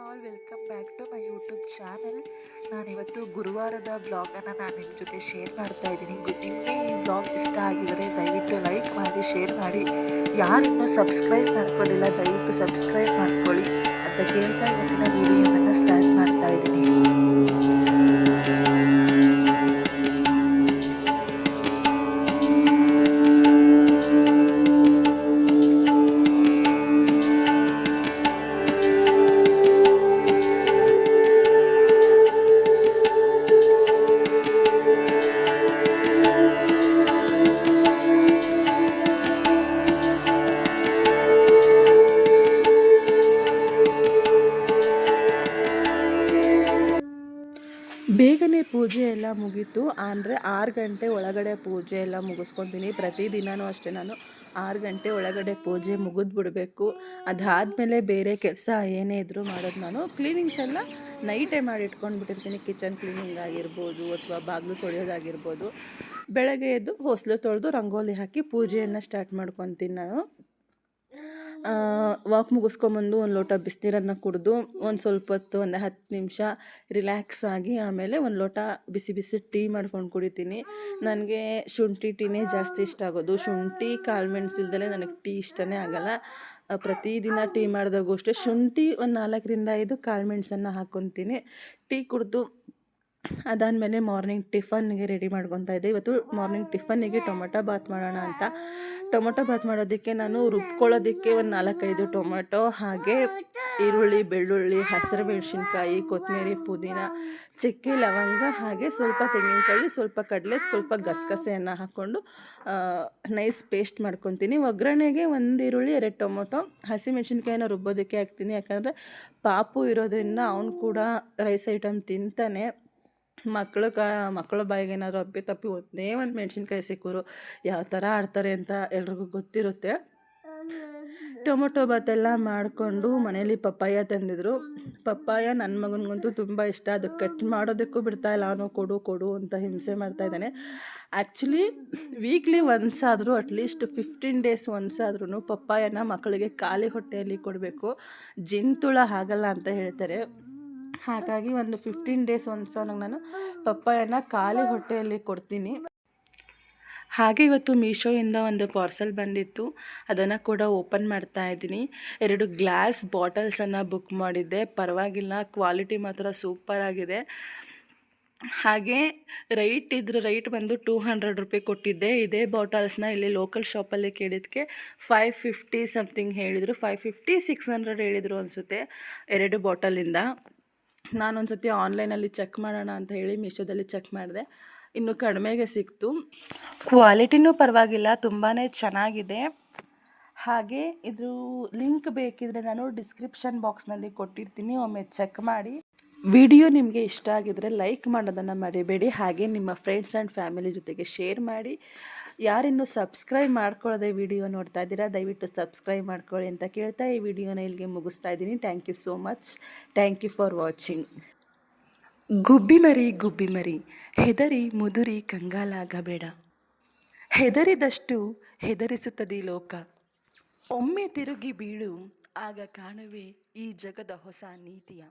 All welcome back to my YouTube channel. ನಾನಿವತ್ತು ಗುರುವಾರದ ಬ್ಲಾಗನ್ನು ನಾನು ನಿಮ್ಮ ಜೊತೆ ಶೇರ್ ಮಾಡ್ತಾ ಇದ್ದೀನಿ. ನಿಮಗೆ ಈ ಬ್ಲಾಗ್ ಇಷ್ಟ ಆಗಿದರೆ ದಯವಿಟ್ಟು ಲೈಕ್ ಮಾಡಿ, ಶೇರ್ ಮಾಡಿ. ಯಾರಿನ್ನೂ ಸಬ್ಸ್ಕ್ರೈಬ್ ಮಾಡ್ಕೊಳ್ಳಿಲ್ಲ ದಯವಿಟ್ಟು ಸಬ್ಸ್ಕ್ರೈಬ್ ಮಾಡ್ಕೊಳ್ಳಿ ಅಂತ ಕೇಳ್ತಾ ಇವತ್ತಿನ ವಿಡಿಯೋವನ್ನು ಸ್ಟಾರ್ಟ್ ಮಾಡ್ತಾ ಇದ್ದೀನಿ. ಬೇಗನೆ ಪೂಜೆ ಎಲ್ಲ ಮುಗೀತು. ಅಂದರೆ 6 ಗಂಟೆ ಒಳಗಡೆ ಪೂಜೆ ಎಲ್ಲ ಮುಗಿಸ್ಕೊತೀನಿ. ಪ್ರತಿದಿನವೂ ಅಷ್ಟೇ, ನಾನು 6 ಗಂಟೆ ಒಳಗಡೆ ಪೂಜೆ ಮುಗಿದ್ಬಿಡ್ಬೇಕು. ಅದಾದಮೇಲೆ ಬೇರೆ ಕೆಲಸ ಏನೇ ಇದ್ದರೂ ಮಾಡೋದು. ನಾನು ಕ್ಲೀನಿಂಗ್ಸ್ ಎಲ್ಲ ನೈಟೇ ಮಾಡಿ ಇಟ್ಕೊಂಡ್ಬಿಟ್ಟಿರ್ತೀನಿ. ಕಿಚನ್ ಕ್ಲೀನಿಂಗ್ ಆಗಿರ್ಬೋದು ಅಥವಾ ಬಾಗಿಲು ತೊಳೆಯೋದಾಗಿರ್ಬೋದು. ಬೆಳಗ್ಗೆ ಎದ್ದು ಹೊಸಲು ತೊಳೆದು ರಂಗೋಲಿ ಹಾಕಿ ಪೂಜೆಯನ್ನು ಸ್ಟಾರ್ಟ್ ಮಾಡ್ಕೊತೀನಿ ನಾನು. ವಾಕ್ ಮುಗಿಸ್ಕೊಂಬಂದು ಒಂದು ಲೋಟ ಬಿಸಿನೀರನ್ನು ಕುಡಿದು ಒಂದು ಸ್ವಲ್ಪ ಹೊತ್ತು, ಒಂದು 10 ನಿಮಿಷ ರಿಲ್ಯಾಕ್ಸ್ ಆಗಿ ಆಮೇಲೆ ಒಂದು ಲೋಟ ಬಿಸಿ ಬಿಸಿ ಟೀ ಮಾಡ್ಕೊಂಡು ಕುಡಿತೀನಿ. ನನಗೆ ಶುಂಠಿ ಟೀನೇ ಜಾಸ್ತಿ ಇಷ್ಟ ಆಗೋದು. ಶುಂಠಿ ಕಾಳುಮೆಣಸು ಇಲ್ದಲೇ ನನಗೆ ಟೀ ಇಷ್ಟನೇ ಆಗೋಲ್ಲ. ಪ್ರತಿದಿನ ಟೀ ಮಾಡಿದಾಗೂ ಅಷ್ಟೇ ಶುಂಠಿ ಒಂದು 4ರಿಂದ 5 ಕಾಳುಮೆಣಸನ್ನು ಹಾಕ್ಕೊತೀನಿ. ಟೀ ಕುಡಿದು ಅದಾದಮೇಲೆ ಮಾರ್ನಿಂಗ್ ಟಿಫನ್ಗೆ ರೆಡಿ ಮಾಡ್ಕೊತಾ ಇದ್ದೆ. ಇವತ್ತು ಮಾರ್ನಿಂಗ್ ಟಿಫನ್ನಿಗೆ ಟೊಮೊಟೊ ಬಾತ್ ಮಾಡೋಣ ಅಂತ. ಟೊಮೊಟೊ ಬಾತ್ ಮಾಡೋದಕ್ಕೆ ನಾನು ರುಬ್ಕೊಳ್ಳೋದಕ್ಕೆ ಒಂದು 4-5 ಟೊಮೊಟೊ, ಹಾಗೆ ಈರುಳ್ಳಿ, ಬೆಳ್ಳುಳ್ಳಿ, ಹಸಿರು ಮೆಣಸಿನ್ಕಾಯಿ, ಕೊತ್ತಂಬರಿ, ಪುದೀನ, ಚಕ್ಕೆ, ಲವಂಗ, ಹಾಗೆ ಸ್ವಲ್ಪ ತೆಂಗಿನಕಾಯಿ, ಸ್ವಲ್ಪ ಕಡಲೆ, ಸ್ವಲ್ಪ ಗಸಗಸೆಯನ್ನು ಹಾಕ್ಕೊಂಡು ನೈಸ್ ಪೇಸ್ಟ್ ಮಾಡ್ಕೊತೀನಿ. ಒಗ್ಗರಣೆಗೆ 1 ಈರುಳ್ಳಿ, 2 ಟೊಮೊಟೊ, ಹಸಿಮೆಣ್ಸಿನ್ಕಾಯಿನ ರುಬ್ಬೋದಕ್ಕೆ ಹಾಕ್ತೀನಿ. ಯಾಕಂದರೆ ಪಾಪು ಇರೋದ್ರಿಂದ ಅವನು ಕೂಡ ರೈಸ್ ಐಟಮ್ ತಿಂತಾನೆ. ಮಕ್ಕಳ ಬಾಯಿಗೆ ಏನಾದರೂ ಅಪ್ಪಿ ಒಂದೇ ಒಂದು ಮೆಣಸಿನ್ಕಾಯಿ ಸಿಕ್ಕಿದ್ರು ಯಾವ ಥರ ಆಡ್ತಾರೆ ಅಂತ ಎಲ್ರಿಗೂ ಗೊತ್ತಿರುತ್ತೆ. ಟೊಮೊಟೊ ಬಾತೆಲ್ಲ ಮಾಡಿಕೊಂಡು ಮನೇಲಿ ಪಪ್ಪಾಯ ತಂದಿದ್ರು. ಪಪ್ಪಾಯ ನನ್ನ ಮಗನಿಗಂತೂ ತುಂಬ ಇಷ್ಟ. ಅದು ಕಟ್ ಮಾಡೋದಕ್ಕೂ ಬಿಡ್ತಾಯಿಲ್ಲ. ಅವನು ಕೊಡು ಅಂತ ಹಿಂಸೆ ಮಾಡ್ತಾಯಿದ್ದಾನೆ. ಆ್ಯಕ್ಚುಲಿ ವೀಕ್ಲಿ ಒನ್ಸ್ ಆದರೂ, ಅಟ್ಲೀಸ್ಟ್ 15 ಡೇಸ್ ಒನ್ಸ್ ಆದ್ರೂ ಪಪ್ಪಾಯನ ಮಕ್ಕಳಿಗೆ ಖಾಲಿ ಹೊಟ್ಟೆಯಲ್ಲಿ ಕೊಡಬೇಕು. ಜಿಂತುಳ ಆಗಲ್ಲ ಅಂತ ಹೇಳ್ತಾರೆ. ಹಾಗಾಗಿ ಒಂದು 15 ಡೇಸ್ ಒನ್ಸ್ ನಾನು ಪಪ್ಪಾಯನ ಖಾಲಿ ಹೊಟ್ಟೆಯಲ್ಲಿ ಕೊಡ್ತೀನಿ. ಹಾಗೆ ಇವತ್ತು ಮೀಶೋಯಿಂದ ಒಂದು ಪಾರ್ಸೆಲ್ ಬಂದಿತ್ತು, ಅದನ್ನು ಕೂಡ ಓಪನ್ ಮಾಡ್ತಾ ಇದ್ದೀನಿ. 2 ಗ್ಲಾಸ್ ಬಾಟಲ್ಸನ್ನು ಬುಕ್ ಮಾಡಿದ್ದೆ. ಪರವಾಗಿಲ್ಲ, ಕ್ವಾಲಿಟಿ ಮಾತ್ರ ಸೂಪರ್ ಆಗಿದೆ. ಹಾಗೆ ರೈಟ್ ಬಂದು 200 ರೂಪಾಯಿ ಕೊಟ್ಟಿದ್ದೆ. ಇದೇ ಬಾಟಲ್ಸ್ನ ಇಲ್ಲಿ ಲೋಕಲ್ ಶಾಪಲ್ಲಿ ಕೇಳಿದ್ದಕ್ಕೆ 550 ಸಮಥಿಂಗ್ ಹೇಳಿದರು. 550-600 ಹೇಳಿದರು ಅನಿಸುತ್ತೆ 2 ಬಾಟಲಿಂದ. ನಾನೊಂದು ಸತಿ ಆನ್ಲೈನಲ್ಲಿ ಚೆಕ್ ಮಾಡೋಣ ಅಂತ ಹೇಳಿ ಮೀಶೋದಲ್ಲಿ ಚೆಕ್ ಮಾಡಿದೆ, ಇನ್ನೂ ಕಡಿಮೆಗೆ ಸಿಕ್ತು. ಕ್ವಾಲಿಟಿನೂ ಪರವಾಗಿಲ್ಲ, ತುಂಬಾ ಚೆನ್ನಾಗಿದೆ. ಹಾಗೆ ಇದ್ರ ಲಿಂಕ್ ಬೇಕಿದ್ರೆ ನಾನು ಡಿಸ್ಕ್ರಿಪ್ಷನ್ ಬಾಕ್ಸ್ನಲ್ಲಿ ಕೊಟ್ಟಿರ್ತೀನಿ, ಒಮ್ಮೆ ಚೆಕ್ ಮಾಡಿ. ವಿಡಿಯೋ ನಿಮಗೆ ಇಷ್ಟ ಆಗಿದರೆ ಲೈಕ್ ಮಾಡೋದನ್ನು ಮರಿಬೇಡಿ. ಹಾಗೆ ನಿಮ್ಮ ಫ್ರೆಂಡ್ಸ್ ಆ್ಯಂಡ್ ಫ್ಯಾಮಿಲಿ ಜೊತೆಗೆ ಶೇರ್ ಮಾಡಿ. ಯಾರಿನ್ನೂ ಸಬ್ಸ್ಕ್ರೈಬ್ ಮಾಡ್ಕೊಳ್ಳೋದೇ ವಿಡಿಯೋ ನೋಡ್ತಾ ಇದ್ದೀರಾ ದಯವಿಟ್ಟು ಸಬ್ಸ್ಕ್ರೈಬ್ ಮಾಡ್ಕೊಳ್ಳಿ ಅಂತ ಕೇಳ್ತಾ ಈ ವಿಡಿಯೋನ ಇಲ್ಲಿಗೆ ಮುಗಿಸ್ತಾ ಇದ್ದೀನಿ. Thank you so much. Thank you for watching. ಗುಬ್ಬಿ ಮರಿ ಹೆದರಿ ಮುದುರಿ ಕಂಗಾಲಾಗಬೇಡ. ಹೆದರಿದಷ್ಟು ಹೆದರಿಸುತ್ತದೆ ಲೋಕ. ಒಮ್ಮೆ ತಿರುಗಿ ಬೀಳು, ಆಗ ಕಾಣುವೆ ಈ ಜಗದ ಹೊಸ ನೀತಿಯ.